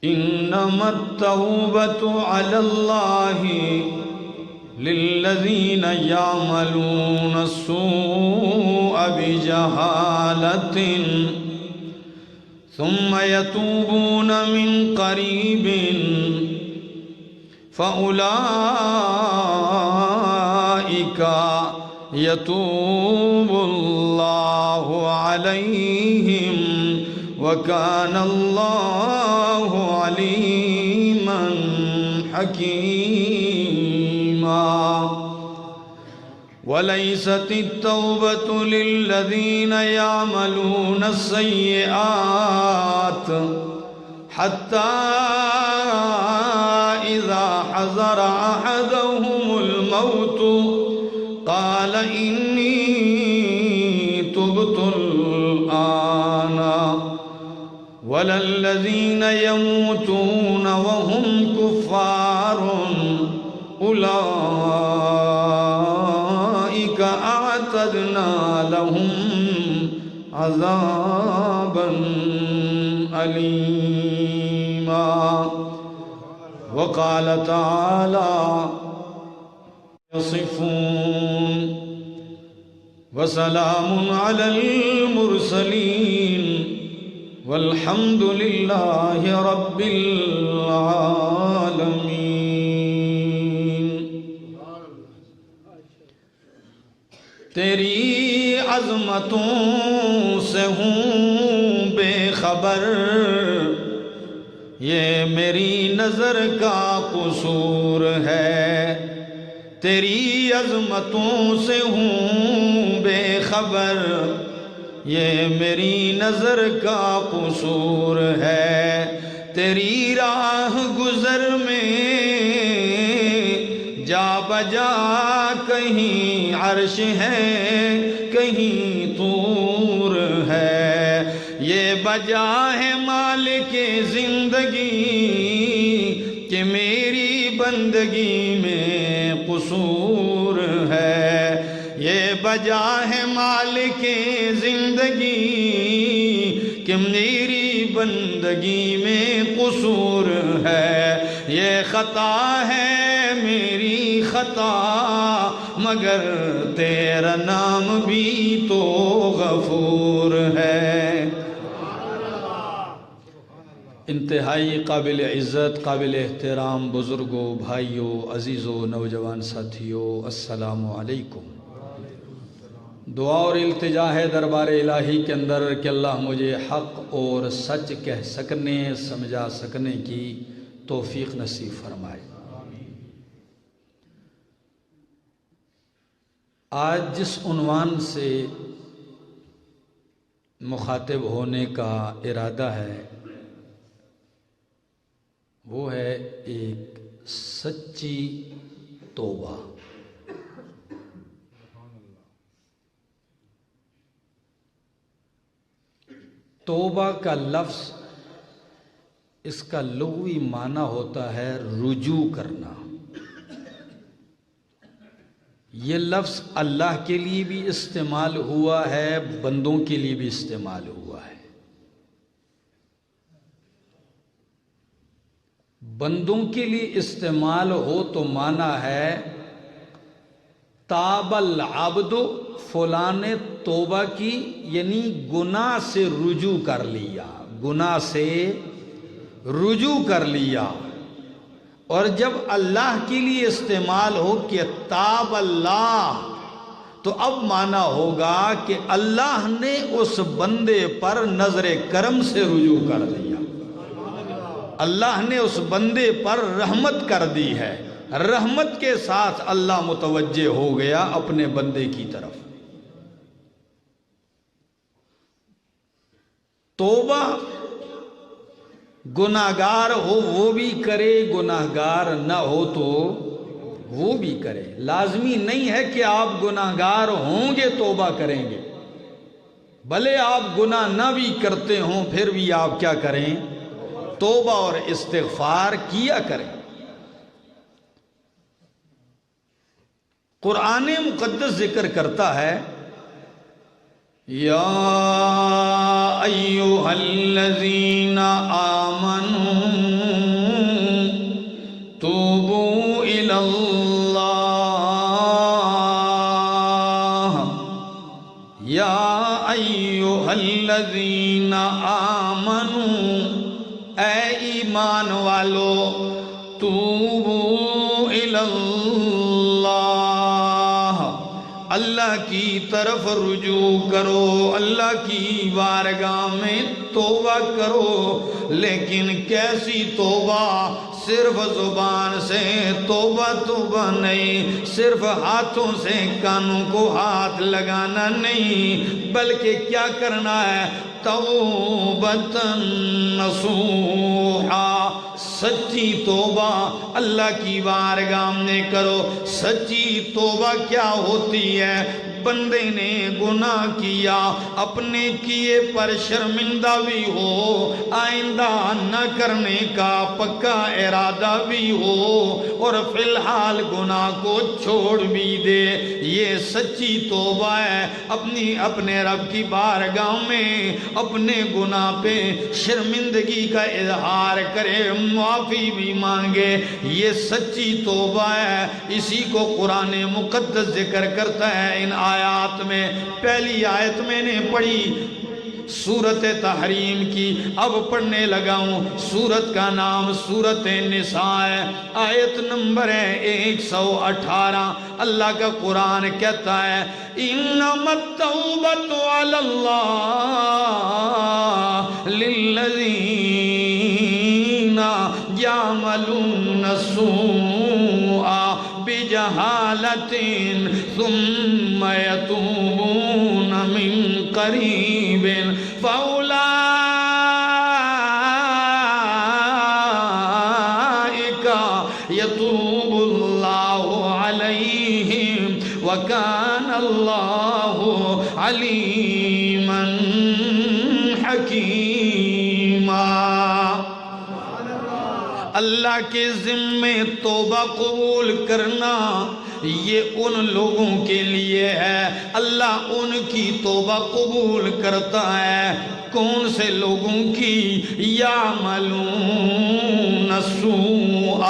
انما التوبة على الله للذين يعملون السوء بجهالة ثم يتوبون من قريب فأولئك يتوب الله عليهم وكان الله عليما حكيما وليست التوبة للذين يعملون السيئات حتى إذا حضر أحدهم الموت قال إني تبت الآن ولا الذين يموتون وهم كفار أولئك أعتدنا لهم عذابا أليما وقال تعالى يصفون وسلام على المرسلين والحمد لله رب العالمین۔ تیری عظمتوں سے ہوں بے خبر، یہ میری نظر کا قصور ہے۔ تیری عظمتوں سے ہوں بے خبر، یہ میری نظر کا قصور ہے۔ تیری راہ گزر میں جا بجا کہیں عرش ہے کہیں طور ہے، یہ بجا ہے مالک زندگی کہ میری بندگی میں قصور ہے۔ یہ بجا ہے مالک زندگی کہ میری بندگی میں قصور ہے۔ یہ خطا ہے میری خطا مگر تیرا نام بھی تو غفور ہے۔ انتہائی قابل عزت، قابل احترام بزرگوں، بھائیوں، عزیزوں، نوجوان ساتھیوں، السلام علیکم۔ دعا اور التجا ہے دربار الہی کے اندر کہ اللہ مجھے حق اور سچ کہہ سکنے، سمجھا سکنے کی توفیق نصیب فرمائے۔ آج جس عنوان سے مخاطب ہونے کا ارادہ ہے وہ ہے ایک سچی توبہ۔ توبہ کا لفظ اس کا لغوی معنی ہوتا ہے رجوع کرنا۔ یہ لفظ اللہ کے لیے بھی استعمال ہوا ہے، بندوں کے لیے بھی استعمال ہوا ہے۔ بندوں کے لیے استعمال ہو تو معنی ہے تاب العبد، فلاں نے توبہ کی، یعنی گناہ سے رجوع کر لیا، گناہ سے رجوع کر لیا۔ اور جب اللہ کے لیے استعمال ہو کہ تاب اللہ، تو اب معنی ہوگا کہ اللہ نے اس بندے پر نظر کرم سے رجوع کر دیا، اللہ نے اس بندے پر رحمت کر دی ہے، رحمت کے ساتھ اللہ متوجہ ہو گیا اپنے بندے کی طرف۔ توبہ گناہگار ہو وہ بھی کرے، گناہگار نہ ہو تو وہ بھی کرے۔ لازمی نہیں ہے کہ آپ گناہگار ہوں گے توبہ کریں گے، بھلے آپ گناہ نہ بھی کرتے ہوں پھر بھی آپ کیا کریں؟ توبہ اور استغفار کیا کریں۔ قرآن مقدس ذکر کرتا ہے یا ایھا الذین آمنوا ایمان والو توبو الاللہ، اللہ کی طرف رجوع کرو، اللہ کی بارگاہ میں توبہ کرو۔ لیکن کیسی توبہ؟ صرف زبان سے توبہ توبہ نہیں، صرف ہاتھوں سے کانوں کو ہاتھ لگانا نہیں، بلکہ کیا کرنا ہے؟ توبۃ نصوحا، سچی توبہ اللہ کی بارگاہ میں کرو۔ سچی توبہ کیا ہوتی ہے؟ بندے نے گناہ کیا، اپنے کیے پر شرمندہ بھی ہو، آئندہ نہ کرنے کا پکا ارادہ بھی ہو، اور فی الحال گناہ کو چھوڑ بھی دے، یہ سچی توبہ ہے۔ اپنے رب کی بارگاہ میں اپنے گناہ پہ شرمندگی کا اظہار کرے، معافی بھی مانگے، یہ سچی توبہ ہے۔ اسی کو قرآن مقدس ذکر کرتا ہے ان آیات میں۔ پہلی آیت میں نے پڑھی سورت تحریم کی، اب پڑھنے لگا ہوں سورت کا نام سورت نساء ہے، آیت نمبر ہے 118۔ اللہ کا قرآن کہتا ہے انما التوبۃ علی اللہ للذین یعملون السوء بجہالۃ ثم یتوبون من قریب فاولئک یتوب اللہ علیہم وکان اللہ علیما حکیما۔ اللہ کے ذمے توبہ قبول کرنا یہ ان لوگوں کے لیے ہے، اللہ ان کی توبہ قبول کرتا ہے۔ کون سے لوگوں کی؟ یعملون السوء،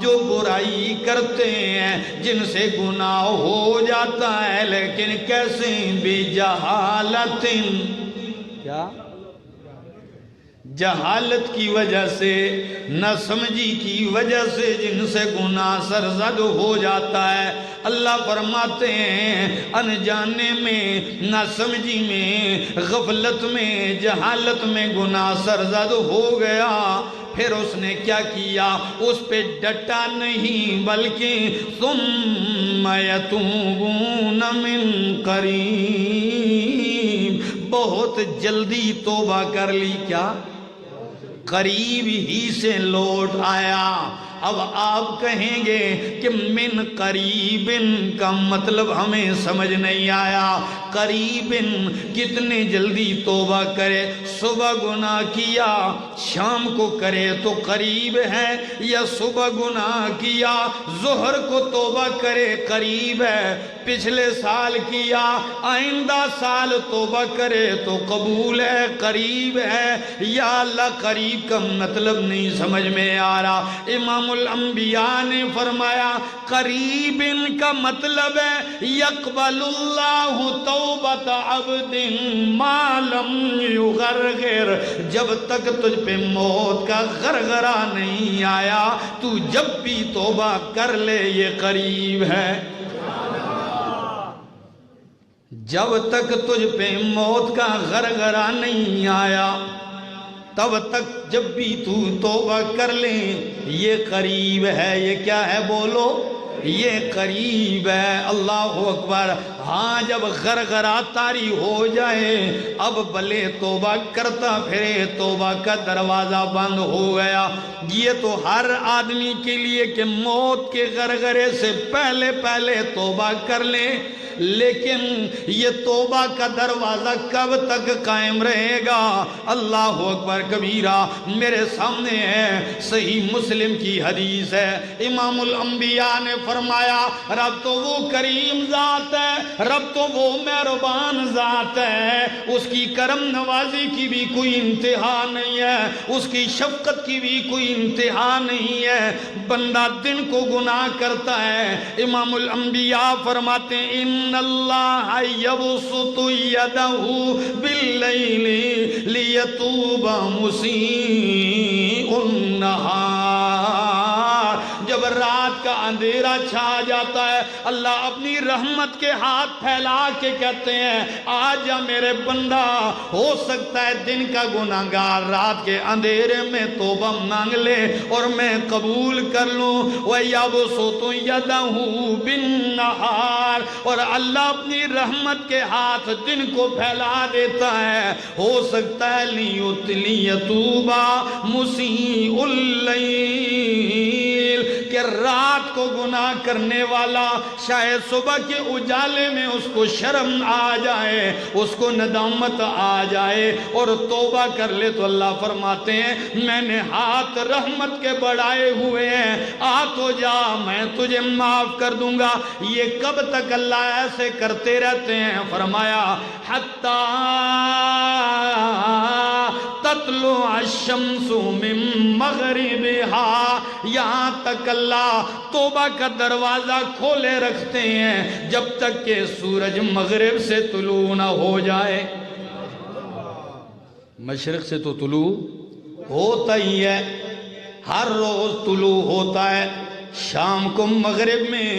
جو برائی کرتے ہیں، جن سے گناہ ہو جاتا ہے، لیکن کیسے؟ بجہالت، کیا؟ جہالت کی وجہ سے، نہ سمجھی کی وجہ سے جن سے گناہ سرزد ہو جاتا ہے۔ اللہ فرماتے ہیں انجانے میں، نہ سمجھی میں، غفلت میں، جہالت میں گناہ سرزد ہو گیا، پھر اس نے کیا کیا؟ اس پہ ڈٹا نہیں، بلکہ ثم یتوبون من قریب، بہت جلدی توبہ کر لی، کیا؟ قریب ہی سے لوٹ آیا۔ اب آپ کہیں گے کہ من قریب کا مطلب ہمیں سمجھ نہیں آیا۔ قریب کتنے جلدی توبہ کرے؟ صبح گناہ کیا شام کو کرے تو قریب ہے، یا صبح گناہ کیا ظہر کو توبہ کرے قریب ہے؟ پچھلے سال کیا آئندہ سال توبہ کرے تو قبول ہے، قریب ہے؟ یا اللہ قریب کا مطلب نہیں سمجھ میں آ رہا۔ امام الانبیاء نے فرمایا قریب کا مطلب ہے یقبل اللہ توبۃ عبد ما لم یغرغر، جب تک تجھ پہ موت کا غرغرہ نہیں آیا تو جب بھی توبہ کر لے یہ قریب ہے۔ جب تک تجھ پہ موت کا غرغرہ نہیں آیا تب تک جب بھی تو توبہ کر لے یہ قریب ہے۔ یہ کیا ہے؟ بولو، یہ قریب ہے۔ اللہ اکبر۔ ہاں جب غرغرہ طاری ہو جائے اب بھلے توبہ کرتا پھرے، توبہ کا دروازہ بند ہو گیا۔ یہ تو ہر آدمی کے لیے کہ موت کے غرغرے سے پہلے پہلے توبہ کر لے، لیکن یہ توبہ کا دروازہ کب تک قائم رہے گا؟ اللہ اکبر کبیرہ۔ میرے سامنے ہے صحیح مسلم کی حدیث ہے، امام الانبیاء نے فرمایا رب تو وہ کریم ذات ہے، رب تو وہ مہربان ذات ہے، اس کی کرم نوازی کی بھی کوئی انتہا نہیں ہے، اس کی شفقت کی بھی کوئی انتہا نہیں ہے۔ بندہ دن کو گناہ کرتا ہے، امام الانبیاء فرماتے ہیں ان اللہ یبسط یدہ باللیل لیتوب مسیء النہار، جب رات کا اندھیرا چھا جاتا ہے اللہ اپنی رحمت کے ہاتھ پھیلا کے کہتے ہیں آ جا میرے بندہ، ہو سکتا ہے دن کا گناہگار رات کے اندھیرے میں توبہ مانگ لے اور میں قبول کر لوں۔ وَيَبْسُطُ يَدَهُ بِالنَّهَارِ، اور اللہ اپنی رحمت کے ہاتھ دن کو پھیلا دیتا ہے، ہو سکتا ہے لِيَتُوبَ مُسِيءُ اللَّيْلِ، کہ رات کو گناہ کرنے والا شاید صبح کے اجالے میں اس کو شرم آ جائے، اس کو ندامت آ جائے اور توبہ کر لے، تو اللہ فرماتے ہیں میں نے ہاتھ رحمت کے بڑھائے ہوئے ہیں، آ تو جا میں تجھے معاف کر دوں گا۔ یہ کب تک اللہ ایسے کرتے رہتے ہیں؟ فرمایا حتی تطلع الشمس من مغربها، یہاں تک اللہ توبہ کا دروازہ کھولے رکھتے ہیں جب تک کہ سورج مغرب سے طلوع نہ ہو جائے۔ مشرق سے تو طلوع ہوتا ہی ہے، ہر روز طلوع ہوتا ہے، شام کو مغرب میں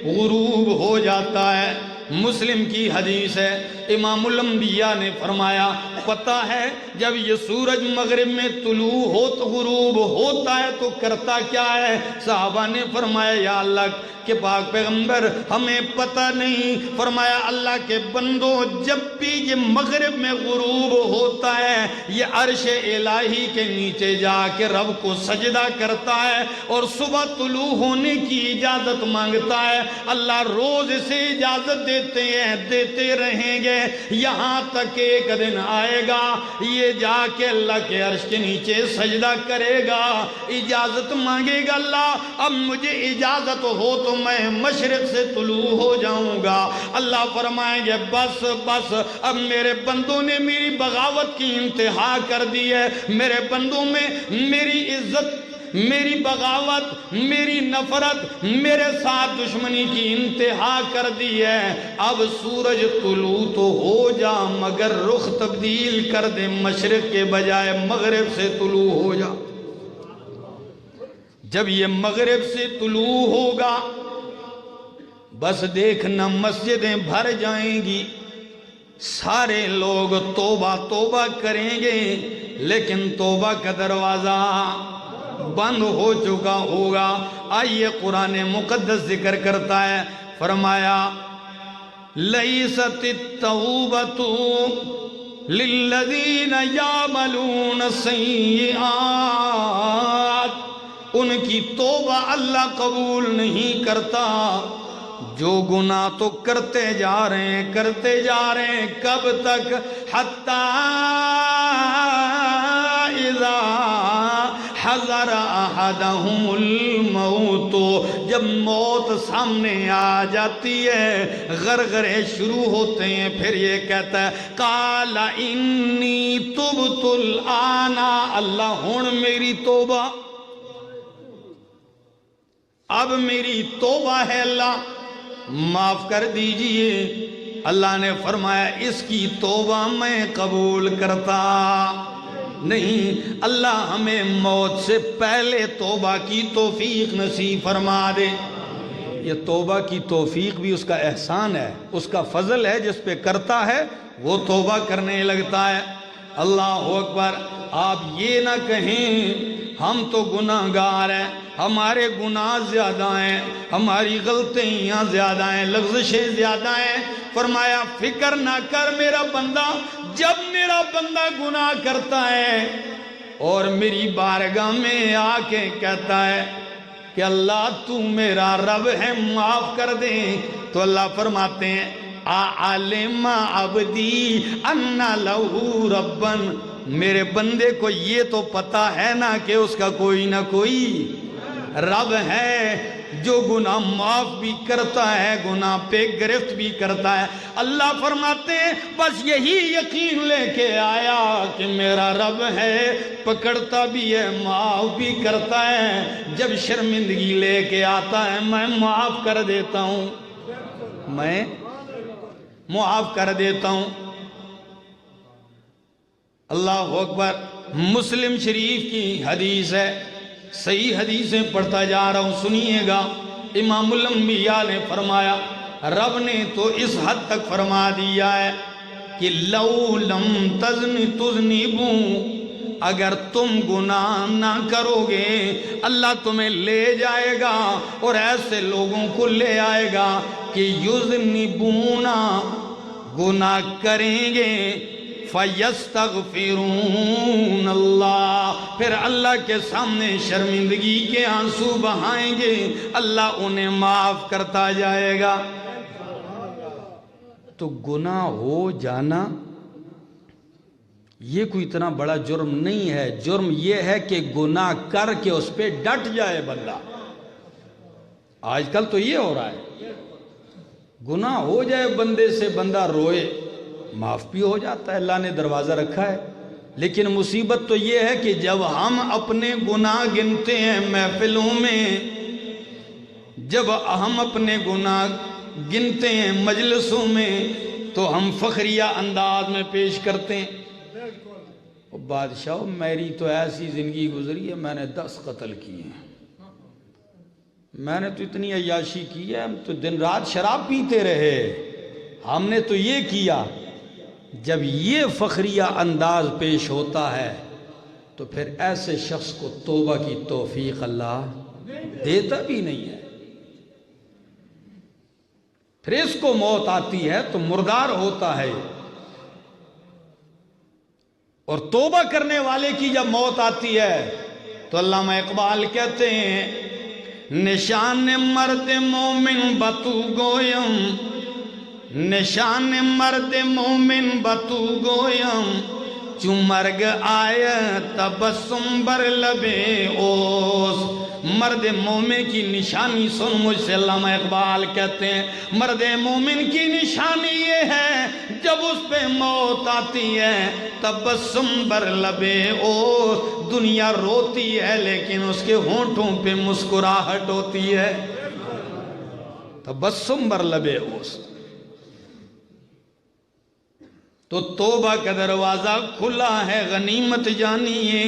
غروب ہو جاتا ہے۔ مسلم کی حدیث ہے، امام الانبیاء نے فرمایا پتہ ہے جب یہ سورج مغرب میں طلوع ہو تو غروب ہوتا ہے تو کرتا کیا ہے؟ صحابہ نے فرمایا یا اللہ کہ پاک پیغمبر ہمیں پتہ نہیں۔ فرمایا اللہ کے بندوں جب بھی یہ مغرب میں غروب ہوتا ہے یہ عرش الہی کے نیچے جا کے رب کو سجدہ کرتا ہے اور صبح طلوع ہونے کی اجازت مانگتا ہے۔ اللہ روز اسے اجازت دیتے ہیں، دیتے رہیں گے یہاں تک ایک دن آئے گا یہ جا کے اللہ کے عرش کے نیچے سجدہ کرے گا، اجازت مانگے گا اللہ اب مجھے اجازت ہو تو میں مشرق سے طلوع ہو جاؤں گا۔ اللہ فرمائیں گے بس بس اب میرے بندوں نے میری بغاوت کی انتہا کر دی ہے، میرے بندوں میں میری عزت، میری بغاوت، میری نفرت، میرے ساتھ دشمنی کی انتہا کر دی ہے، اب سورج طلوع تو ہو جا مگر رخ تبدیل کر دے، مشرق کے بجائے مغرب سے طلوع ہو جا۔ جب یہ مغرب سے طلوع ہوگا بس دیکھنا مسجدیں بھر جائیں گی، سارے لوگ توبہ توبہ کریں گے لیکن توبہ کا دروازہ بند ہو چکا ہوگا۔ آئیے قرآن مقدس ذکر کرتا ہے، فرمایا لیست التوبۃ للذین یعملون السیئات، ان کی توبہ اللہ قبول نہیں کرتا جو گناہ تو کرتے جا رہے ہیں کرتے جا رہے ہیں، کب تک؟ حتی اذا حضر احدہم الموت، جب موت سامنے آ جاتی ہے غرغرے شروع ہوتے ہیں، پھر یہ کہتا ہے قال انی تبت الآن، اللہ ہن میری توبہ، اب میری توبہ ہے اللہ معاف کر دیجئے۔ اللہ نے فرمایا اس کی توبہ میں قبول کرتا نہیں، اللہ ہمیں موت سے پہلے توبہ کی توفیق نصیب فرما دے۔ یہ توبہ کی توفیق بھی اس کا احسان ہے، اس کا فضل ہے، جس پہ کرتا ہے وہ توبہ کرنے لگتا ہے۔ اللہ اکبر۔ آپ یہ نہ کہیں ہم تو گناہگار ہیں، ہمارے گناہ زیادہ ہیں، ہماری غلطیاں زیادہ ہیں، لغزشیں زیادہ ہیں۔ فرمایا فکر نہ کر میرا بندہ، جب میرا بندہ گناہ کرتا ہے اور میری بارگاہ میں آ کے کہتا ہے کہ اللہ تو میرا رب ہے معاف کر دے، تو اللہ فرماتے ہیں اعلم عبدی ان لہ ربا، میرے بندے کو یہ تو پتا ہے نا کہ اس کا کوئی نہ کوئی رب ہے جو گناہ معاف بھی کرتا ہے، گناہ پہ گرفت بھی کرتا ہے۔ اللہ فرماتے ہیں بس یہی یقین لے کے آیا کہ میرا رب ہے، پکڑتا بھی ہے معاف بھی کرتا ہے، جب شرمندگی لے کے آتا ہے میں معاف کر دیتا ہوں، میں معاف کر دیتا ہوں۔ اللہ اکبر۔ مسلم شریف کی حدیث ہے، صحیح حدیثیں پڑھتا جا رہا ہوں، سنیے گا۔ امام الانبیاء نے فرمایا، رب نے تو اس حد تک فرما دیا ہے کہ لَوْ لَمْ تُذْنِبُوا، اگر تم گناہ نہ کرو گے اللہ تمہیں لے جائے گا اور ایسے لوگوں کو لے آئے گا کہ یذنبون، گناہ کریں گے، فَيَسْتَغْفِرُونَ اللَّهَ، پھر اللہ کے سامنے شرمندگی کے آنسو بہائیں گے، اللہ انہیں معاف کرتا جائے گا۔ تو گناہ ہو جانا یہ کوئی اتنا بڑا جرم نہیں ہے، جرم یہ ہے کہ گناہ کر کے اس پہ ڈٹ جائے بندہ۔ آج کل تو یہ ہو رہا ہے، گناہ ہو جائے بندے سے، بندہ روئے، معاف بھی ہو جاتا ہے، اللہ نے دروازہ رکھا ہے۔ لیکن مصیبت تو یہ ہے کہ جب ہم اپنے گناہ گنتے ہیں محفلوں میں، جب ہم اپنے گناہ گنتے ہیں مجلسوں میں، تو ہم فخریہ انداز میں پیش کرتے ہیں، بادشاہ میری تو ایسی زندگی گزری ہے، میں نے 10 قتل کیے ہیں، میں نے تو اتنی عیاشی کی ہے، ہم تو دن رات شراب پیتے رہے، ہم نے تو یہ کیا۔ جب یہ فخریہ انداز پیش ہوتا ہے تو پھر ایسے شخص کو توبہ کی توفیق اللہ دیتا بھی نہیں ہے۔ پھر اس کو موت آتی ہے تو مردار ہوتا ہے، اور توبہ کرنے والے کی جب موت آتی ہے تو علامہ اقبال کہتے ہیں، نشان مرد مومن بتو گویم، نشان مرد مومن بتو گویم، چو مرگ آیا تبسم بر لبے اوس۔ مرد مومن کی نشانی سن مجھ سے، علامہ اقبال کہتے ہیں مرد مومن کی نشانی یہ ہے جب اس پہ موت آتی ہے تبسم بر لبے اوس، دنیا روتی ہے لیکن اس کے ہونٹوں پہ مسکراہٹ ہوتی ہے، تبسم بر لبے اوس۔ تو توبہ کا دروازہ کھلا ہے، غنیمت جانیے،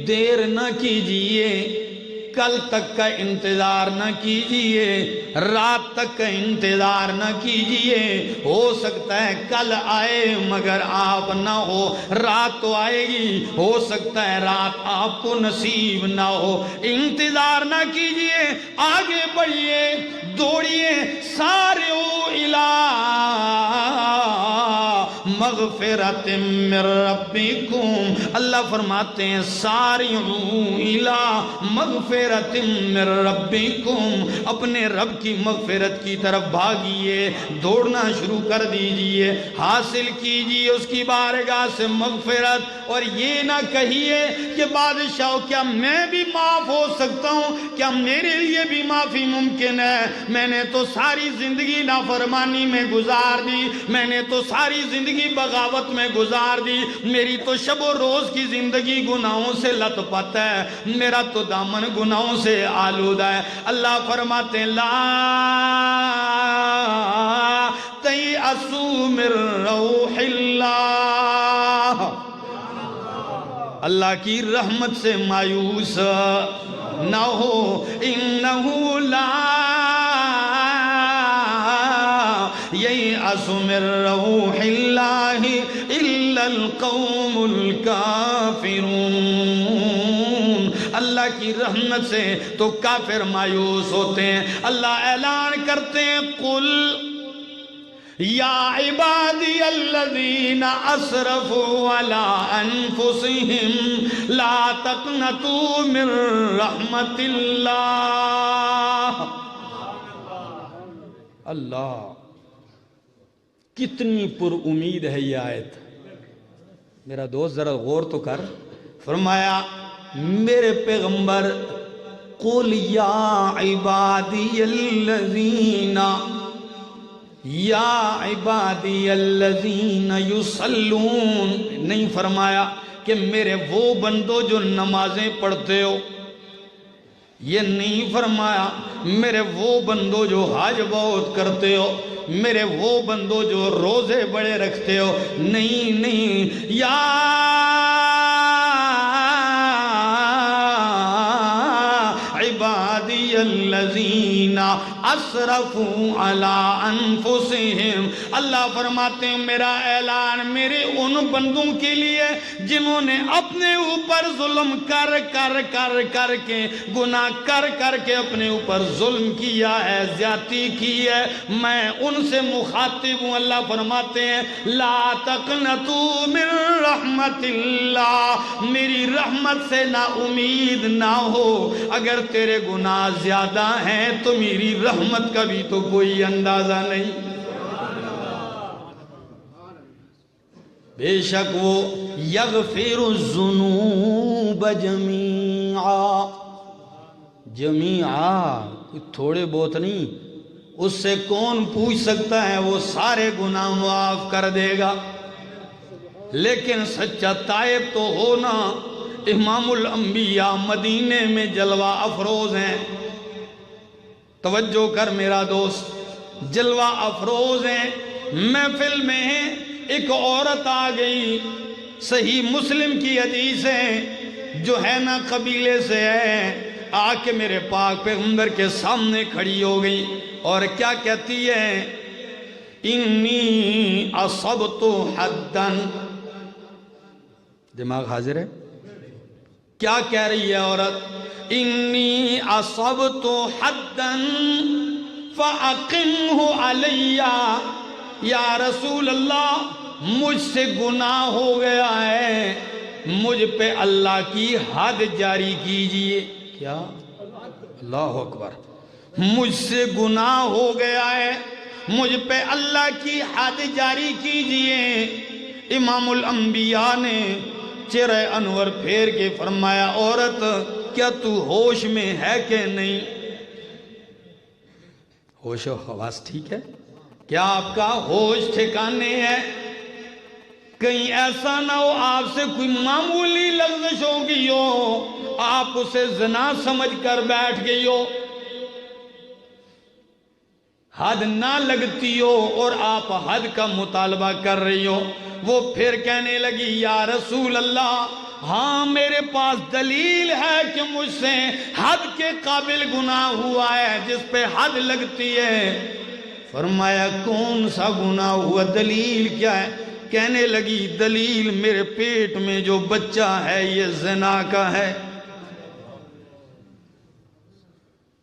دیر نہ کیجئے، کل تک کا انتظار نہ کیجئے، رات تک کا انتظار نہ کیجئے، ہو سکتا ہے کل آئے مگر آپ نہ ہو، رات تو آئے گی، ہو سکتا ہے رات آپ کو نصیب نہ ہو، انتظار نہ کیجئے، آگے بڑھئے، دوڑیے، سارعوا الی مغفرت من ربکم، اللہ فرماتے ہیں سارعوا الی مغفرت من ربکم، اپنے رب کی مغفرت کی طرف بھاگیے، دوڑنا شروع کر دیجئے، حاصل کیجئے اس کی بارگاہ سے مغفرت، اور یہ نہ کہیے کہ بادشاہ کیا میں بھی معاف ہو سکتا ہوں، کیا میرے لیے بھی معافی ممکن ہے، میں نے تو ساری زندگی نافرمانی میں گزار دی، میں نے تو ساری زندگی بغاوت میں گزار دی، میری تو شب و روز کی زندگی گناہوں سے لت پت ہے، میرا تو دامن گناہوں سے آلودہ ہے۔ اللہ فرماتے ہیں لا تیأسوا من روح اللہ، اللہ کی رحمت سے مایوس نہ ہو، انہو لا ییأس من روح اللہ الا القوم الکافرون، اللہ کی رحمت سے تو کافر مایوس ہوتے ہیں۔ اللہ اعلان کرتے ہیں قل یا عبادی الذین اسرفوا علی انفسہم لا تقنطوا من رحمت اللہ۔ اللہ کتنی پر امید ہے یہ آیت، میرا دوست ذرا غور تو کر۔ فرمایا میرے پیغمبر قل یا عبادی الذین، یا عبادی الذین یصلون، نہیں فرمایا کہ میرے وہ بندو جو نمازیں پڑھتے ہو، یہ نہیں فرمایا میرے وہ بندو جو حج بہت کرتے ہو، میرے وہ بندو جو روزے بڑے رکھتے ہو، نہیں، یا عبادی الذین اسرفوا علی انفسہم، اللہ فرماتے ہیں میرا اعلان میرے ان بندوں کے لیے جنہوں نے اپنے اوپر ظلم کر کے گناہ کر کے اپنے اوپر ظلم کیا ہے، زیادتی کی ہے، میں ان سے مخاطب ہوں۔ اللہ فرماتے ہیں لا تقنطوا من رحمت اللہ، میری رحمت سے نا امید نہ ہو، اگر تیرے گناہ زیادہ ہیں تو میری رحمت کا بھی تو کوئی اندازہ نہیں۔ بے شک وہ یغفر الذنوب جمیعا، کوئی تھوڑے بہت نہیں، اس سے کون پوچھ سکتا ہے، وہ سارے گناہ معاف کر دے گا۔ لیکن سچا تائب تو ہونا۔ امام الانبیاء مدینے میں جلوہ افروز ہیں، توجہ کر میرا دوست، جلوہ افروز ہیں، محفل میں ہیں، ایک عورت آ گئی، صحیح مسلم کی حدیث ہے، جو ہے نا قبیلے سے ہے، آ کے میرے پاک پیغمبر کے سامنے کھڑی ہو گئی اور کیا کہتی ہے؟ انی اصبت حدا، دماغ حاضر ہے؟ کیا کہہ رہی ہے عورت؟ انی اصبت حدا فاقمہ علی، یا رسول اللہ مجھ سے گناہ ہو گیا ہے، مجھ پہ اللہ کی حد جاری کیجئے۔ کیا؟ اللہ اکبر، مجھ سے گناہ ہو گیا ہے، مجھ پہ اللہ کی حد جاری کیجئے۔ امام الانبیاء نے چہرہ انور پھیر کے فرمایا عورت کیا تو ہوش میں ہے کہ نہیں؟ ہوش و حواس ٹھیک ہے؟ کیا آپ کا ہوش ٹھکانے ہے؟ کہیں ایسا نہ ہو آپ سے کوئی معمولی لغزش ہو گئی ہو، آپ اسے زنا سمجھ کر بیٹھ گئی ہو، حد نہ لگتی ہو اور آپ حد کا مطالبہ کر رہی ہو۔ وہ پھر کہنے لگی یا رسول اللہ ہاں میرے پاس دلیل ہے کہ مجھ سے حد کے قابل گناہ ہوا ہے، جس پہ حد لگتی ہے۔ فرمایا کون سا گناہ ہوا، دلیل کیا ہے؟ کہنے لگی دلیل میرے پیٹ میں جو بچہ ہے یہ زنا کا ہے،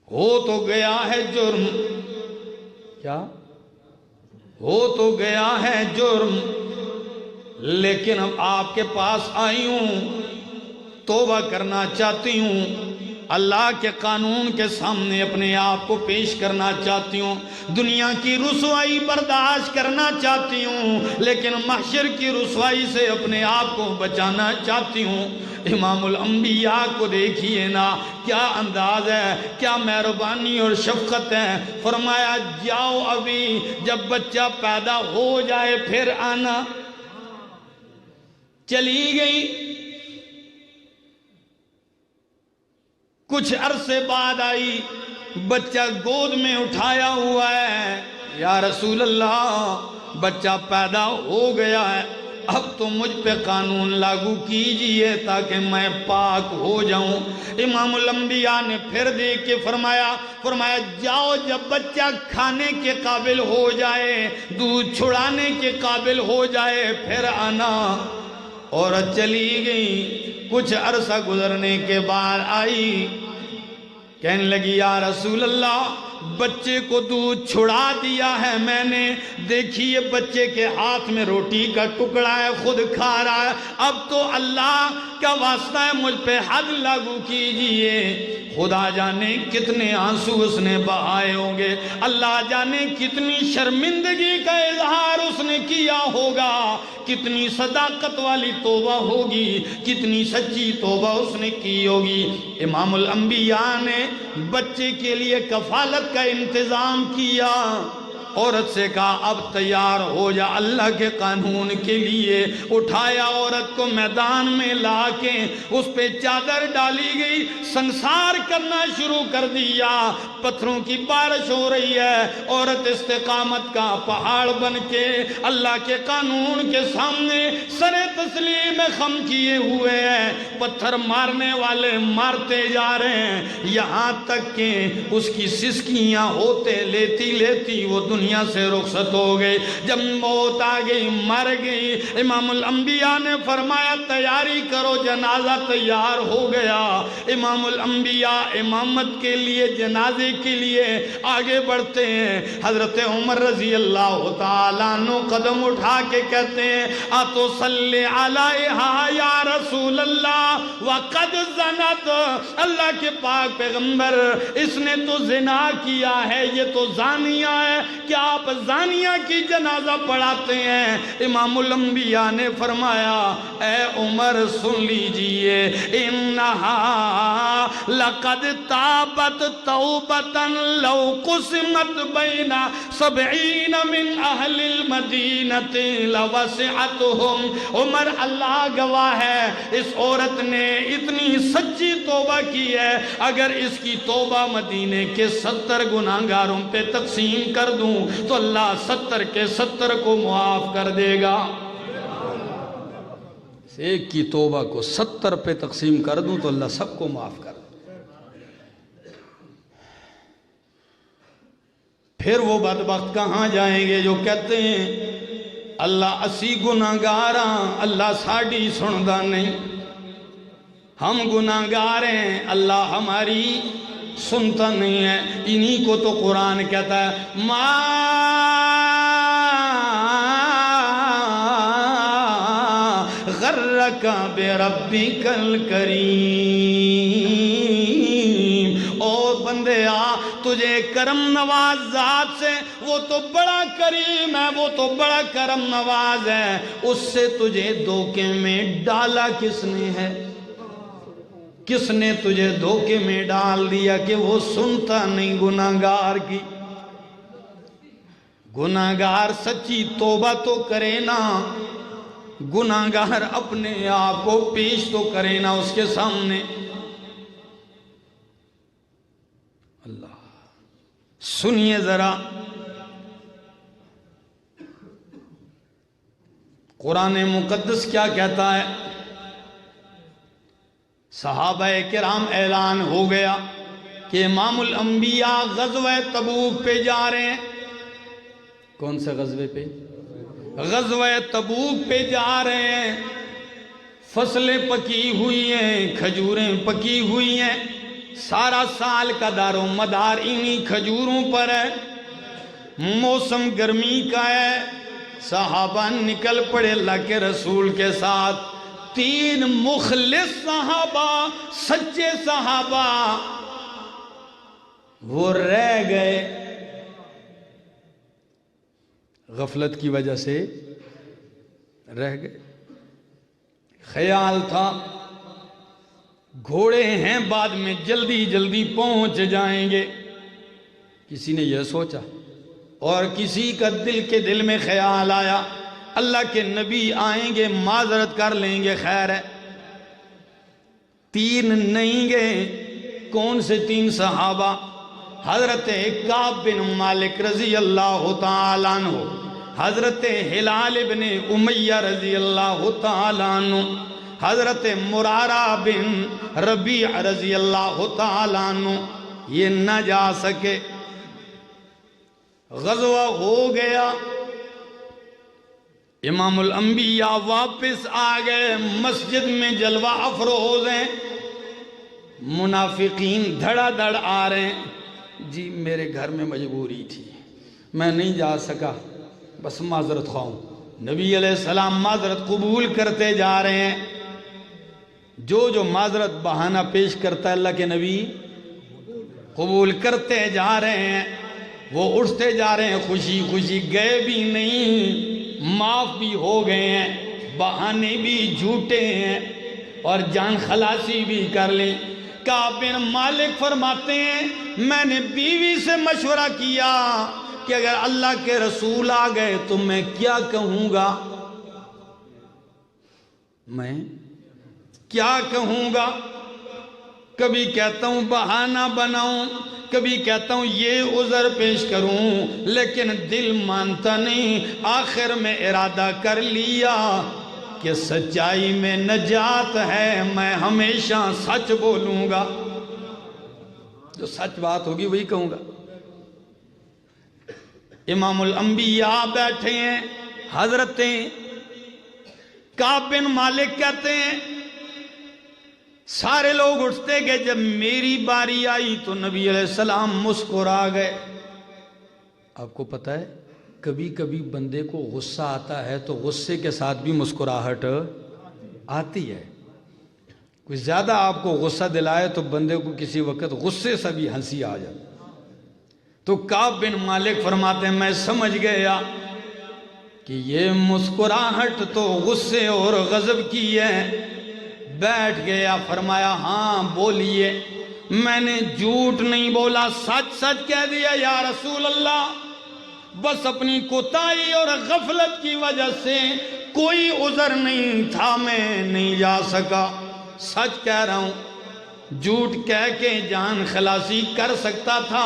ہو تو گیا ہے جرم، کیا ہو تو گیا ہے جرم، لیکن اب آپ کے پاس آئی ہوں، توبہ کرنا چاہتی ہوں، اللہ کے قانون کے سامنے اپنے آپ کو پیش کرنا چاہتی ہوں، دنیا کی رسوائی برداشت کرنا چاہتی ہوں، لیکن محشر کی رسوائی سے اپنے آپ کو بچانا چاہتی ہوں۔ امام الانبیاء کو دیکھیے نا، کیا انداز ہے، کیا مہربانی اور شفقت ہے۔ فرمایا جاؤ ابھی، جب بچہ پیدا ہو جائے پھر آنا۔ چلی گئی، کچھ عرصے بعد آئی، بچہ گود میں اٹھایا ہوا ہے، یا رسول اللہ بچہ پیدا ہو گیا ہے، اب تو مجھ پہ قانون لاگو کیجئے تاکہ میں پاک ہو جاؤں۔ امام الانبیاء نے پھر دیکھ کے فرمایا جاؤ جب بچہ کھانے کے قابل ہو جائے، دودھ چھڑانے کے قابل ہو جائے پھر آنا۔ عورت چلی گئی، کچھ عرصہ گزرنے کے بعد آئی، کہنے لگی یا رسول اللہ بچے کو دودھ چھڑا دیا ہے میں نے، دیکھیے بچے کے ہاتھ میں روٹی کا ٹکڑا ہے، خود کھا رہا ہے، اب تو اللہ کا واسطہ ہے مجھ پہ حد لاگو کیجئے۔ خدا جانے کتنے آنسو اس نے بہائے ہوں گے، اللہ جانے کتنی شرمندگی کا اظہار اس نے کیا ہوگا، کتنی صداقت والی توبہ ہوگی، کتنی سچی توبہ اس نے کی ہوگی۔ امام الانبیاء نے بچے کے لیے کفالت کا انتظام کیا، عورت سے کہا اب تیار ہو جا اللہ کے قانون کے لیے. اٹھایا عورت کو میدان میں لا کے اس پہ چادر ڈالی گئی, سنسار کرنا شروع کر دیا. پتھروں کی بارش ہو رہی ہے, عورت استقامت کا پہاڑ بن کے اللہ کے قانون کے سامنے سر تسلیم خم کیے ہوئے ہیں. پتھر مارنے والے مارتے جا رہے ہیں, یہاں تک کہ اس کی سسکیاں ہوتے لیتی لیتی وہ دنیا سے رخصت ہو گئی. جب موت آ گئی, مر گئی, امام الانبیاء نے فرمایا تیاری کرو, جنازہ تیار ہو گیا. امام الانبیاء امامت کے لیے جنازے کے لیے آگے بڑھتے ہیں. حضرت عمر رضی اللہ تعالیٰ عنہ قدم اٹھا کے کہتے ہیں اتو صلی علیہا یا رسول اللہ وقد زنت, اللہ کے پاک پیغمبر اس نے تو زنا کیا ہے, یہ تو زانیہ ہے, کیا آپ زانیہ کی جنازہ پڑھاتے ہیں؟ امام الانبیاء نے فرمایا اے عمر سن لیجئے, انہا لقد تابت توبتا لو قسمت بین 70 من اہل المدینہ لوسعتہم. عمر اللہ گواہ ہے, اس عورت نے اتنی سچی توبہ کی ہے, اگر اس کی توبہ مدینے کے 70 گناہگاروں پہ تقسیم کر دوں تو اللہ 70 کے 70 کو معاف کر دے گا. ایک کی توبہ کو 70 پہ تقسیم کر دوں تو اللہ سب کو معاف کر دے. پھر وہ بدبخت کہاں جائیں گے جو کہتے ہیں اللہ اسی گناہگاراں, اللہ ساڑی سندا نہیں, ہم گناہگار ہیں اللہ ہماری سنتا نہیں ہے. انہی کو تو قرآن کہتا ہے ما غرک بربک الکریم, او بندے آ تجھے کرم نواز ذات سے, وہ تو بڑا کریم ہے, وہ تو بڑا کرم نواز ہے, اس سے تجھے دھوکے میں ڈالا کس نے ہے؟ کس نے تجھے دھوکے میں ڈال دیا کہ وہ سنتا نہیں گناہگار کی؟ گناہگار سچی توبہ تو کرے نا, گناہگار اپنے آپ کو پیش تو کرے نا اس کے سامنے. اللہ سنیے ذرا, قرآن مقدس کیا کہتا ہے. صحابہ کرام اعلان ہو گیا کہ امام الانبیاء غزوہ تبوک پہ جا رہے ہیں. کون سے غزوے پہ؟ غزوہ تبوک پہ جا رہے ہیں. فصلیں پکی ہوئی ہیں, کھجوریں پکی ہوئی ہیں, سارا سال کا دار و مدار انہی کھجوروں پر ہے. موسم گرمی کا ہے. صحابہ نکل پڑے اللہ کے رسول کے ساتھ. 3 مخلص صحابہ, سچے صحابہ وہ رہ گئے, غفلت کی وجہ سے رہ گئے. خیال تھا گھوڑے ہیں بعد میں جلدی جلدی پہنچ جائیں گے, کسی نے یہ سوچا. اور کسی کا دل میں خیال آیا اللہ کے نبی آئیں گے معذرت کر لیں گے, خیر ہے. 3 نہیں گئے. کون سے 3 صحابہ؟ حضرت کعب بن مالک رضی اللہ تعالیٰ عنہ, حضرت ہلال بن امیہ رضی اللہ تعالیٰ عنہ, حضرت مرارہ بن ربیع رضی اللہ تعالیٰ عنہ. یہ نہ جا سکے. غزوہ ہو گیا, امام الانبیاء واپس آ گئے. مسجد میں جلوہ افروز ہیں, منافقین دھڑا دھڑ آ رہے ہیں. جی میرے گھر میں مجبوری تھی, میں نہیں جا سکا, بس معذرت خواہوں. نبی علیہ السلام معذرت قبول کرتے جا رہے ہیں. جو معذرت بہانہ پیش کرتا ہے اللہ کے نبی قبول کرتے جا رہے ہیں. وہ اٹھتے جا رہے ہیں خوشی خوشی, گئے بھی نہیں, معاف بھی ہو گئے ہیں, بہانے بھی جھوٹے ہیں اور جان خلاصی بھی کر لی. کعب بن مالک فرماتے ہیں میں نے بیوی سے مشورہ کیا کہ اگر اللہ کے رسول آ گئے تو میں کیا کہوں گا، میں کیا کہوں گا؟ کبھی کہتا ہوں بہانہ بناؤں، کبھی کہتا ہوں یہ عذر پیش کروں، لیکن دل مانتا نہیں۔ آخر میں ارادہ کر لیا کہ سچائی میں نجات ہے، میں ہمیشہ سچ بولوں گا، جو سچ بات ہوگی وہی کہوں گا۔ امام الانبیاء بیٹھے ہیں، حضرت کعب بن مالک کہتے ہیں سارے لوگ اٹھتے گئے، جب میری باری آئی تو نبی علیہ السلام مسکرا گئے۔ آپ کو پتہ ہے کبھی کبھی بندے کو غصہ آتا ہے تو غصے کے ساتھ بھی مسکراہٹ آتی ہے۔ کوئی زیادہ آپ کو غصہ دلائے تو بندے کو کسی وقت غصے سے بھی ہنسی آ جائے۔ تو کعب بن مالک فرماتے ہیں میں سمجھ گیا کہ یہ مسکراہٹ تو غصے اور غضب کی ہے۔ بیٹھ گیا، فرمایا ہاں بولیے، میں نے جھوٹ نہیں بولا، سچ سچ کہہ دیا یا رسول اللہ، بس اپنی کوتاہی اور غفلت کی وجہ سے کوئی عذر نہیں تھا، میں نہیں جا سکا، سچ کہہ رہا ہوں۔ جھوٹ کہہ کے جان خلاصی کر سکتا تھا،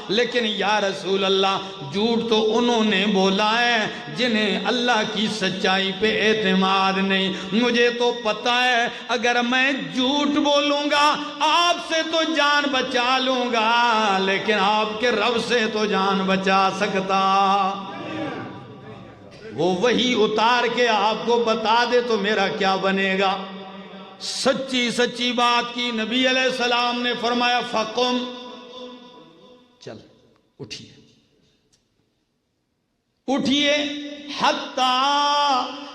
لیکن یا رسول اللہ جھوٹ تو انہوں نے بولا ہے جنہیں اللہ کی سچائی پہ اعتماد نہیں۔ مجھے تو پتا ہے اگر میں جھوٹ بولوں گا آپ سے تو جان بچا لوں گا، لیکن آپ کے رب سے تو جان بچا سکتا۔ وہ وہی اتار کے آپ کو بتا دے تو میرا کیا بنے گا؟ سچی سچی بات کی۔ نبی علیہ السلام نے فرمایا فقم، چل اٹھیے اٹھیے، حتی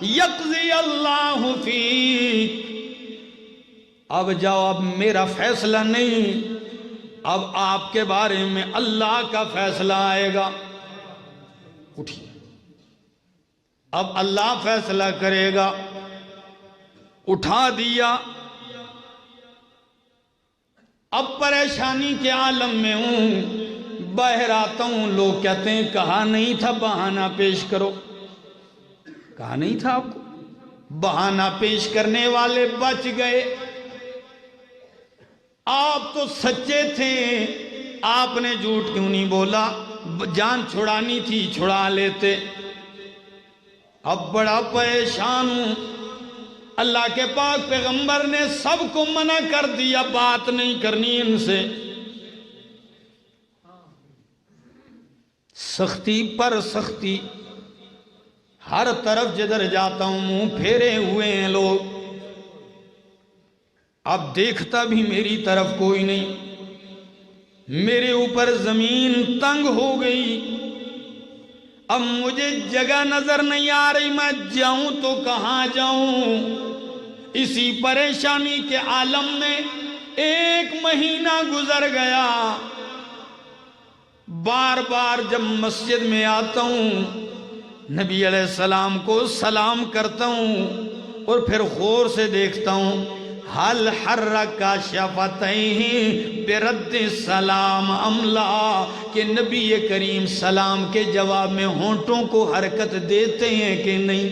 یقضی اللہ فیک، اب جاؤ، اب میرا فیصلہ نہیں، اب آپ کے بارے میں اللہ کا فیصلہ آئے گا۔ اٹھیے، اب اللہ فیصلہ کرے گا۔ اٹھا دیا، اب پریشانی کے عالم میں ہوں، باہر آتا ہوں، لوگ کہتے ہیں کہا نہیں تھا بہانہ پیش کرو، کہا نہیں تھا آپ کو؟ بہانہ پیش کرنے والے بچ گئے، آپ تو سچے تھے، آپ نے جھوٹ کیوں نہیں بولا؟ جان چھڑانی تھی چھڑا لیتے۔ اب بڑا پریشان ہوں، اللہ کے پاک پیغمبر نے سب کو منع کر دیا، بات نہیں کرنی ان سے، سختی پر سختی، ہر طرف جدھر جاتا ہوں منہ پھیرے ہوئے ہیں لوگ، اب دیکھتا بھی میری طرف کوئی نہیں، میرے اوپر زمین تنگ ہو گئی، اب مجھے جگہ نظر نہیں آ رہی، میں جاؤں تو کہاں جاؤں؟ اسی پریشانی کے عالم میں 1 مہینہ گزر گیا، بار بار جب مسجد میں آتا ہوں نبی علیہ السلام کو سلام کرتا ہوں اور پھر غور سے دیکھتا ہوں، حل حرک شفتیہ برد السلام ام لا، کہ نبی کریم سلام کے جواب میں ہونٹوں کو حرکت دیتے ہیں کہ نہیں؟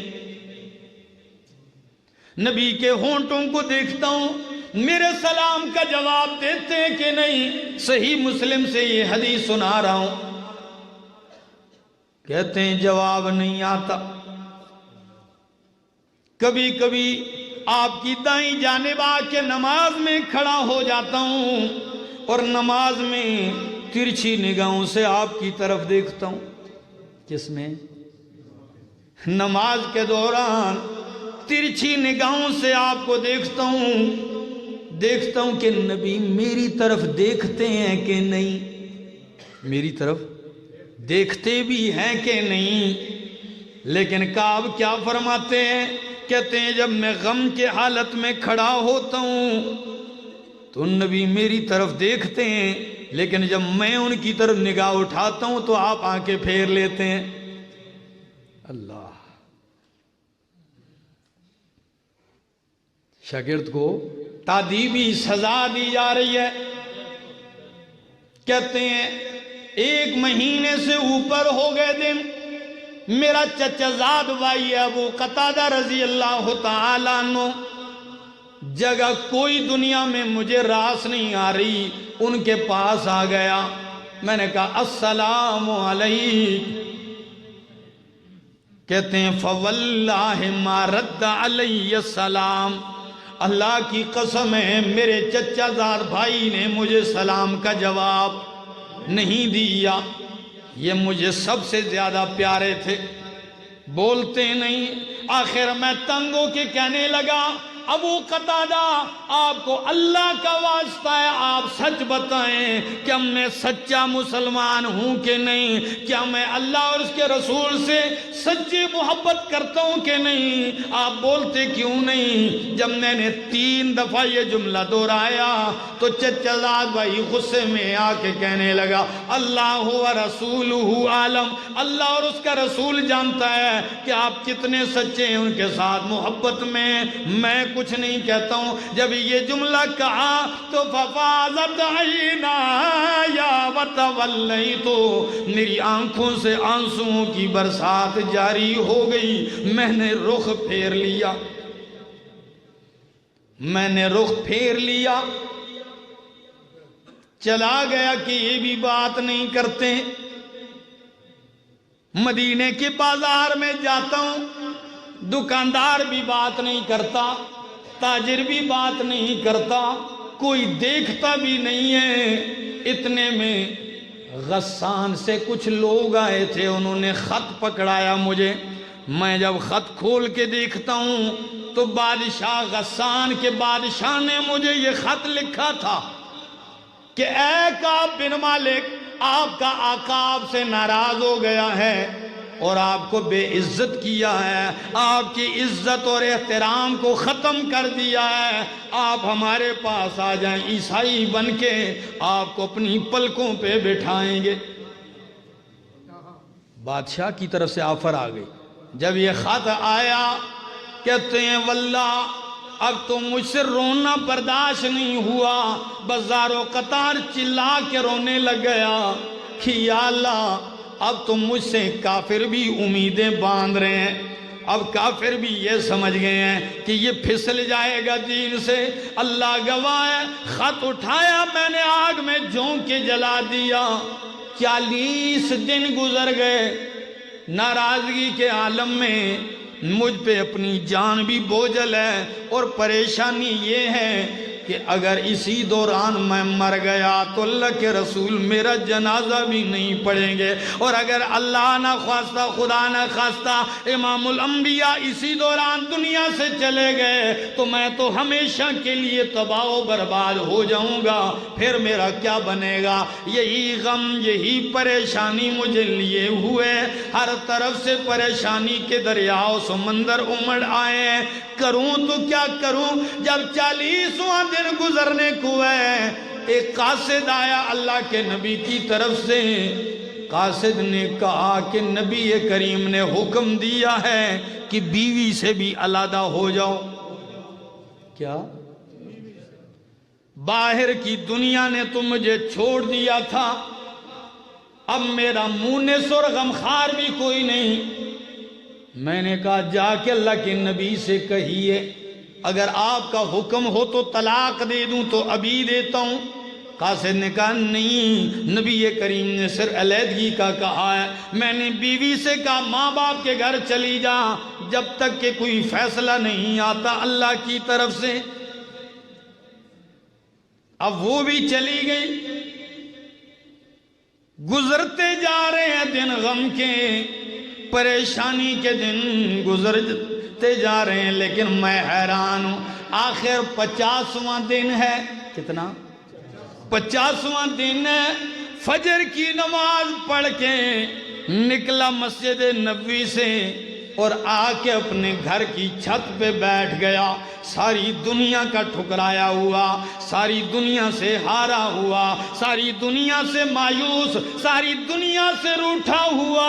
نبی کے ہونٹوں کو دیکھتا ہوں، میرے سلام کا جواب دیتے ہیں کہ نہیں؟ صحیح مسلم سے یہ حدیث سنا رہا ہوں، کہتے ہیں جواب نہیں آتا۔ کبھی کبھی آپ کی دائیں جانب آ کے نماز میں کھڑا ہو جاتا ہوں اور نماز میں ترچھی نگاہوں سے آپ کی طرف دیکھتا ہوں۔ کس میں؟ نماز کے دوران ترچھی نگاہوں سے آپ کو دیکھتا ہوں کہ نبی میری طرف دیکھتے ہیں کہ نہیں، میری طرف دیکھتے بھی ہیں کہ نہیں؟ لیکن کعب کیا فرماتے ہیں؟ کہتے ہیں جب میں غم کے حالت میں کھڑا ہوتا ہوں تو نبی میری طرف دیکھتے ہیں، لیکن جب میں ان کی طرف نگاہ اٹھاتا ہوں تو آپ آنکھیں پھیر لیتے ہیں۔ اللہ، شاگرد کو تادیبی سزا دی جا رہی ہے۔ کہتے ہیں 1 مہینے سے اوپر ہو گئے دن، میرا چچا زاد بھائی ابو قتادہ رضی اللہ تعالیٰ عنہ، جگہ کوئی دنیا میں مجھے راس نہیں آ رہی، ان کے پاس آ گیا۔ میں نے کہا السلام علیک، کہتے ہیں فواللہ ما رد علی السلام، اللہ کی قسم ہے میرے چچا زاد بھائی نے مجھے سلام کا جواب نہیں دیا۔ یہ مجھے سب سے زیادہ پیارے تھے، بولتے نہیں۔ آخر میں تنگ ہو کے کہنے لگا ابو قتادہ آپ کو اللہ کا واسطہ ہے آپ سچ بتائیں، کیا میں سچا مسلمان ہوں کہ نہیں؟ کیا میں اللہ اور اس کے رسول سے سچی محبت کرتا ہوں کہ نہیں؟ آپ بولتے کیوں نہیں؟ جب میں نے 3 دفعہ یہ جملہ دہرایا تو چچا زاد بھائی غصے میں آ کے کہنے لگا اللہ و رسولہ عالم، اللہ اور اس کا رسول جانتا ہے کہ آپ کتنے سچے ہیں ان کے ساتھ محبت میں کچھ نہیں کہتا ہوں۔ جب یہ جملہ کہا تو ففاضت عینایا وتولیت، میری آنکھوں سے آنسوؤں کی برسات جاری ہو گئی، میں نے رخ پھیر لیا، میں نے رخ پھیر لیا، چلا گیا کہ یہ بھی بات نہیں کرتے۔ مدینے کے بازار میں جاتا ہوں، دکاندار بھی بات نہیں کرتا، تاجر بھی بات نہیں کرتا، کوئی دیکھتا بھی نہیں ہے۔ اتنے میں غسان سے کچھ لوگ آئے تھے، انہوں نے خط پکڑایا مجھے۔ میں جب خط کھول کے دیکھتا ہوں تو بادشاہ غسان کے بادشاہ نے مجھے یہ خط لکھا تھا کہ اے کعب بن مالک، آپ کا آقا آپ سے ناراض ہو گیا ہے اور آپ کو بے عزت کیا ہے، آپ کی عزت اور احترام کو ختم کر دیا ہے، آپ ہمارے پاس آ جائیں، عیسائی بن کے آپ کو اپنی پلکوں پہ بٹھائیں گے۔ بادشاہ کی طرف سے آفر آ گئی۔ جب یہ خط آیا کہتے ہیں واللہ اب تو مجھ سے رونا برداشت نہیں ہوا، بازار و قطار چلا کے رونے لگ گیا کہ یا اللہ اب تو مجھ سے کافر بھی امیدیں باندھ رہے ہیں، اب کافر بھی یہ سمجھ گئے ہیں کہ یہ پھسل جائے گا دین سے۔ اللہ گواہ ہے، خط اٹھایا میں نے آگ میں جھونک کے جلا دیا۔ 40 دن گزر گئے ناراضگی کے عالم میں، مجھ پہ اپنی جان بھی بوجھل ہے اور پریشانی یہ ہے کہ اگر اسی دوران میں مر گیا تو اللہ کے رسول میرا جنازہ بھی نہیں پڑھیں گے، اور اگر اللہ نہ خواستہ خدا نہ خواستہ امام الانبیاء اسی دوران دنیا سے چلے گئے تو میں تو ہمیشہ کے لیے تباہ و برباد ہو جاؤں گا، پھر میرا کیا بنے گا؟ یہی غم یہی پریشانی مجھے لیے ہوئے، ہر طرف سے پریشانی کے دریاؤ سمندر امڑ آئے ہیں، کروں تو کیا کروں؟ جب 40واں دن گزرنے کو ہے، ایک قاصد آیا اللہ کے نبی کی طرف سے۔ قاصد نے کہا کہ نبی کریم نے حکم دیا ہے کہ بیوی سے بھی علیحدہ ہو جاؤ۔ کیا؟ باہر کی دنیا نے تو مجھے چھوڑ دیا تھا، اب میرا مونس اور غمخار بھی کوئی نہیں۔ میں نے کہا جا کے اللہ کے نبی سے کہیے اگر آپ کا حکم ہو تو طلاق دے دوں تو ابھی دیتا ہوں۔ قاصد نے کہا نہیں، نبی کریم نے صرف علیحدگی کا کہا ہے۔ میں نے بیوی سے کہا ماں باپ کے گھر چلی جا جب تک کہ کوئی فیصلہ نہیں آتا اللہ کی طرف سے۔ اب وہ بھی چلی گئی، گزرتے جا رہے ہیں دن غم کے، پریشانی کے دن گزرتے جا رہے ہیں، لیکن میں حیران ہوں۔ آخر 50واں دن ہے، کتنا؟ 50واں دن ہے۔ فجر کی نماز پڑھ کے نکلا مسجد نبوی سے اور آ کے اپنے گھر کی چھت پہ بیٹھ گیا، ساری دنیا کا ٹھکرایا ہوا، ساری دنیا سے ہارا ہوا، ساری دنیا سے مایوس، ساری دنیا سے روٹھا ہوا،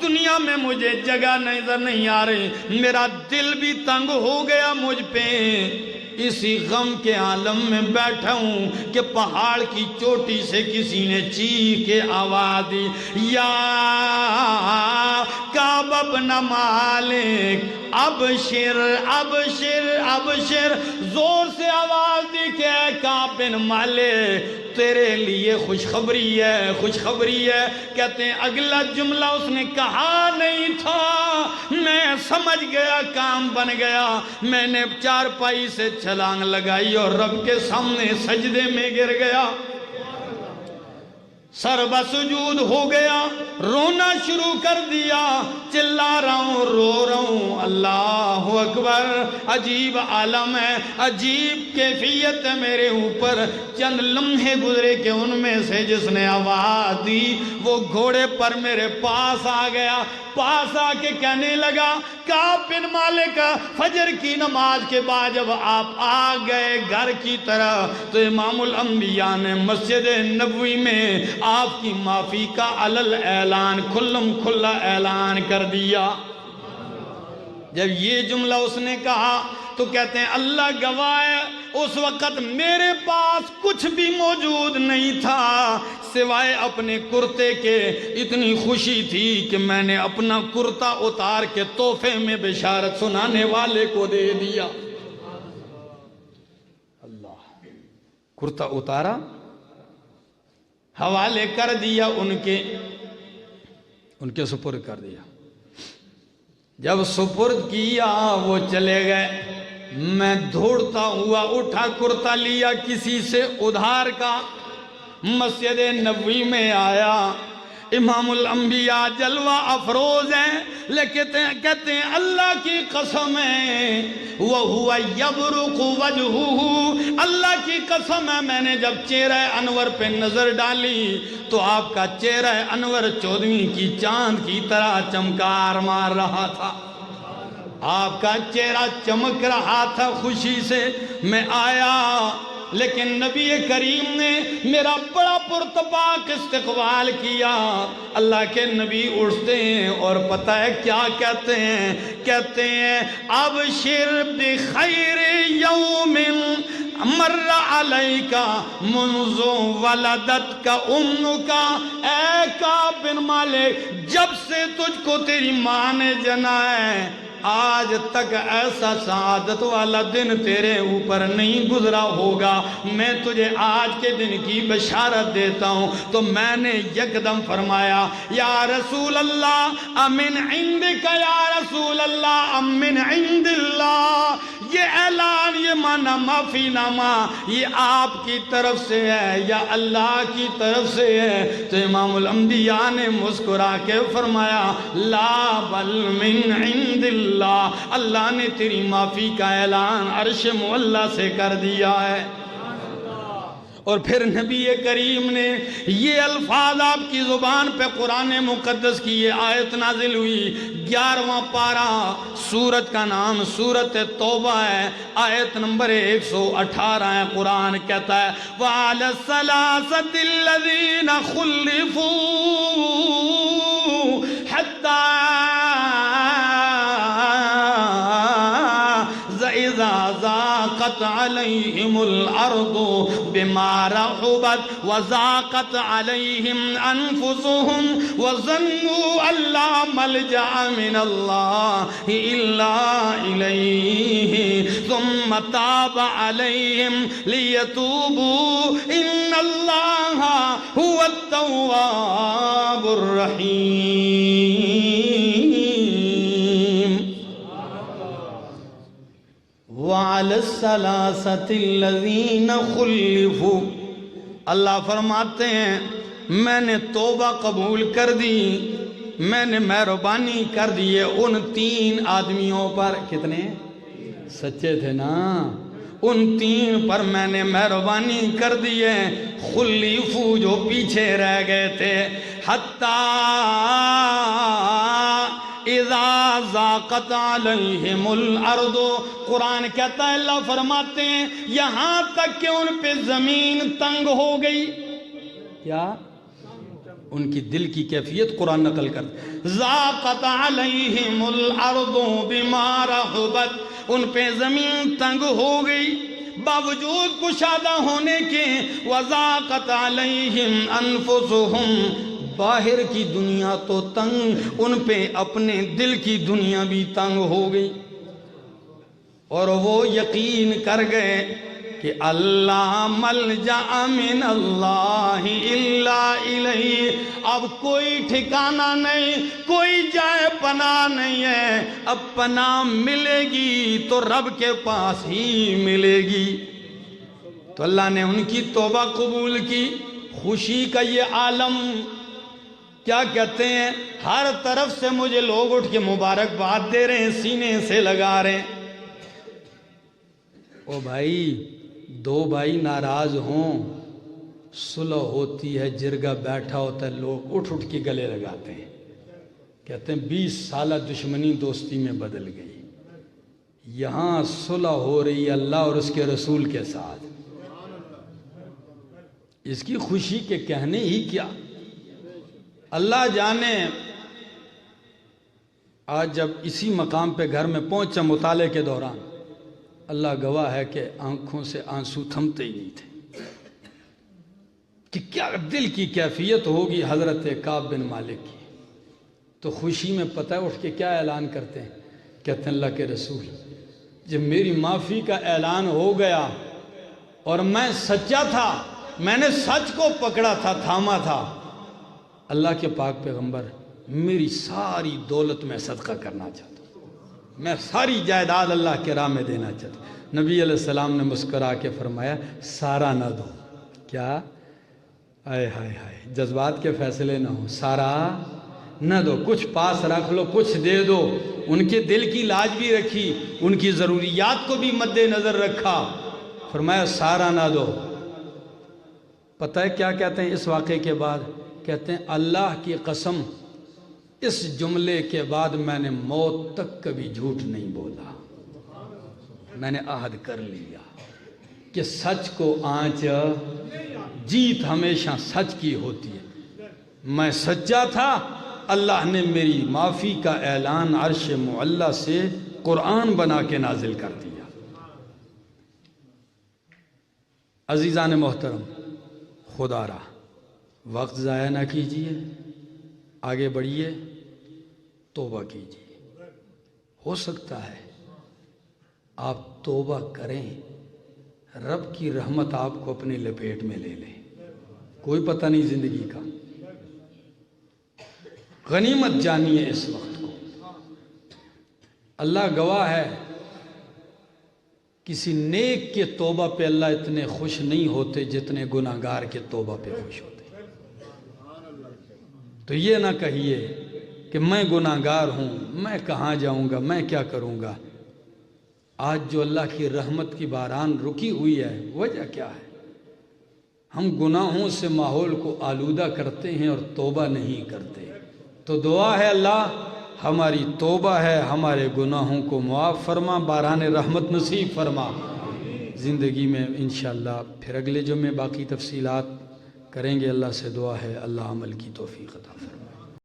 دنیا میں مجھے جگہ نظر نہیں آ رہی، میرا دل بھی تنگ ہو گیا مجھ پہ۔ اسی غم کے عالم میں بیٹھا ہوں کہ پہاڑ کی چوٹی سے کسی نے چیخ کے آواز دی، یا کعب بن مالک ابشر ابشر ابشر، زور سے آواز دی کہ اے کعب بن مالک تیرے لیے خوشخبری ہے، خوشخبری ہے۔ کہتے ہیں اگلا جملہ اس نے کہا نہیں تھا، میں سمجھ گیا، کام بن گیا، میں نے چارپائی سے چھلانگ لگائی اور رب کے سامنے سجدے میں گر گیا، سر بسجود ہو گیا، رونا شروع کر دیا، چلا رہا ہوں، رو رہا ہوں، اللہ اکبر۔ عجیب عالم ہے، عجیب کیفیت ہے میرے اوپر۔ چند لمحے گزرے کہ ان میں سے جس نے آواز دی وہ گھوڑے پر میرے پاس آ گیا، پاس آ کے کہنے لگا کعب بن مالک فجر کی نماز کے بعد جب آپ آ گئے گھر کی طرف تو امام الانبیاء نے مسجد نبوی میں آپ کی معافی کا علل اعلان، کھلم کھلا اعلان کر دیا۔ جب یہ جملہ اس نے کہا تو کہتے ہیں اللہ گواہ ہے اس وقت میرے پاس کچھ بھی موجود نہیں تھا سوائے اپنے کرتے کے۔ اتنی خوشی تھی کہ میں نے اپنا کرتا اتار کے تحفے میں بشارت سنانے والے کو دے دیا۔ اللہ، کرتا اتارا، حوالے کر دیا، ان کے سپرد کر دیا۔ جب سپرد کیا وہ چلے گئے، میں دوڑتا ہوا اٹھا، کرتا لیا کسی سے ادھار کا، مسجد نبوی میں آیا۔ امام الانبیاء جلوہ افروز ہیں، لیکن کہتے ہیں اللہ کی قسم ہے وَهُوَ يَبْرُقُ وَجْهُهُ، اللہ کی قسم ہے میں نے جب چہرہ انور پہ نظر ڈالی تو آپ کا چہرہ انور 14ویں کی چاند کی طرح چمکار مار رہا تھا، آپ کا چہرہ چمک رہا تھا خوشی سے۔ میں آیا لیکن نبی کریم نے میرا بڑا پرتپاک استقبال کیا۔ اللہ کے نبی اٹھتے ہیں اور پتہ ہے کیا کہتے ہیں؟ کہتے ہیں ابشر بخیر یوم مر علیکا منذ ولدتک امکا، اے کعب بن مالک جب سے تجھ کو تیری ماں نے جنا ہے آج تک ایسا سعادت والا دن تیرے اوپر نہیں گزرا ہوگا۔ میں تجھے آج کے دن کی بشارت دیتا ہوں۔ تو میں نے یکدم فرمایا یا رسول اللہ امن عندک، یا رسول اللہ امن عند اللہ، یہ اعلان، یہ معنی معافی نامہ یہ آپ کی طرف سے ہے یا اللہ کی طرف سے ہے؟ تو امام الانبیاء نے مسکرا کے فرمایا لا بل من عند اللہ، اللہ نے تیری معافی کا اعلان عرش معلیٰ سے کر دیا ہے۔ اور پھر نبی کریم نے یہ الفاظ آپ کی زبان پہ قرآن مقدس کی یہ آیت نازل ہوئی، 11واں پارہ، سورت کا نام سورت توبہ ہے، آیت نمبر 118 ہے۔ قرآن کہتا ہے وَعَلَى الثَّلَاثَةِ الَّذِينَ خُلِّفُوا حَتَّى إِذَا ضَاقَتْ عَلَيْهِمُ الْأَرْضُ بِمَا رَحُبَتْ وَضَاقَتْ عَلَيْهِمْ أَنفُسُهُمْ وَظَنُّوا أَن لَّا مَلْجَأَ مِنَ اللَّهِ إِلَّا إِلَيْهِ ثُمَّ تَابَ عَلَيْهِمْ لِيَتُوبُوا إِنَّ اللَّهَ هُوَ التَّوَّابُ الرَّحِيمُ۔ وَعَلَى الثَّلَاثَةِ الَّذِينَ خُلِّفُوا، اللہ فرماتے ہیں میں نے توبہ قبول کر دی، میں نے مہربانی کر دی ہے ان 3 آدمیوں پر۔ کتنے سچے تھے نا؟ ان 3 پر میں نے مہربانی کر دی ہے، خلیفو جو پیچھے رہ گئے تھے، حتیٰ اذا ضاقت علیہم الارض، قرآن کہتا ہے اللہ فرماتے ہیں یہاں تک کہ ان پہ زمین تنگ ہو گئی۔ کیا؟ ان کی دل کی کیفیت قرآن نقل کرتا ہے ضاقت علیہم الارض بما رحبت ان پہ زمین تنگ ہو گئی، باوجود کشادہ ہونے کے وَذَاقَتْ عَلَيْهِمْ أَنفُسُهُمْ، باہر کی دنیا تو تنگ، ان پہ اپنے دل کی دنیا بھی تنگ ہو گئی، اور وہ یقین کر گئے کہ اللہ ملجأ من اللہ الا الیہ، اب کوئی ٹھکانہ نہیں، کوئی جائے پناہ نہیں ہے، اب پناہ ملے گی تو رب کے پاس ہی ملے گی۔ تو اللہ نے ان کی توبہ قبول کی۔ خوشی کا یہ عالم، کیا کہتے ہیں، ہر طرف سے مجھے لوگ اٹھ کے مبارکباد دے رہے ہیں، سینے سے لگا رہے ہیں۔ او بھائی، دو بھائی ناراض ہوں، صلح ہوتی ہے، جرگہ بیٹھا ہوتا ہے، لوگ اٹھ اٹھ کے گلے لگاتے ہیں، کہتے ہیں 20 سالہ دشمنی دوستی میں بدل گئی۔ یہاں صلح ہو رہی ہے اللہ اور اس کے رسول کے ساتھ، اس کی خوشی کے کہنے ہی کیا۔ اللہ جانے، آج جب اسی مقام پہ گھر میں پہنچا مطالعے کے دوران، اللہ گواہ ہے کہ آنکھوں سے آنسو تھمتے ہی نہیں تھے کہ کیا دل کی کیفیت ہوگی حضرت کعب بن مالک کی۔ تو خوشی میں پتہ ہے اٹھ کے کیا اعلان کرتے ہیں، کہتے ہیں اللہ کے رسول، جب میری معافی کا اعلان ہو گیا اور میں سچا تھا، میں نے سچ کو پکڑا تھا، تھاما تھا، اللہ کے پاک پیغمبر، میری ساری دولت میں صدقہ کرنا چاہتا ہوں، میں ساری جائیداد اللہ کے راہ میں دینا چاہتا ہوں۔ نبی علیہ السلام نے مسکرا کے فرمایا سارا نہ دو، کیا آئے ہائے ہائے، جذبات کے فیصلے نہ ہوں، سارا نہ دو، کچھ پاس رکھ لو، کچھ دے دو۔ ان کے دل کی لاج بھی رکھی، ان کی ضروریات کو بھی مد نظر رکھا، فرمایا سارا نہ دو۔ پتہ ہے کیا کہتے ہیں اس واقعے کے بعد؟ کہتے ہیں اللہ کی قسم، اس جملے کے بعد میں نے موت تک کبھی جھوٹ نہیں بولا، میں نے عہد کر لیا کہ سچ کو آنچ، جیت ہمیشہ سچ کی ہوتی ہے۔ میں سچا تھا، اللہ نے میری معافی کا اعلان عرش معلی سے قرآن بنا کے نازل کر دیا۔ عزیزان محترم، خدا را وقت ضائع نہ کیجیے، آگے بڑھیے، توبہ کیجیے۔ ہو سکتا ہے آپ توبہ کریں، رب کی رحمت آپ کو اپنی لپیٹ میں لے لے، کوئی پتہ نہیں زندگی کا۔ غنیمت جانیے اس وقت کو، اللہ گواہ ہے، کسی نیک کے توبہ پہ اللہ اتنے خوش نہیں ہوتے جتنے گناہگار کے توبہ پہ خوش ہوتے۔ تو یہ نہ کہیے کہ میں گناہگار ہوں، میں کہاں جاؤں گا، میں کیا کروں گا۔ آج جو اللہ کی رحمت کی باران رکی ہوئی ہے، وجہ کیا ہے؟ ہم گناہوں سے ماحول کو آلودہ کرتے ہیں اور توبہ نہیں کرتے۔ تو دعا ہے اللہ ہماری توبہ ہے، ہمارے گناہوں کو معاف فرما، باران رحمت نصیب فرما زندگی میں۔ انشاءاللہ پھر اگلے جمعے باقی تفصیلات کریں گے۔ اللہ سے دعا ہے اللہ عمل کی توفیق عطا فرمائے۔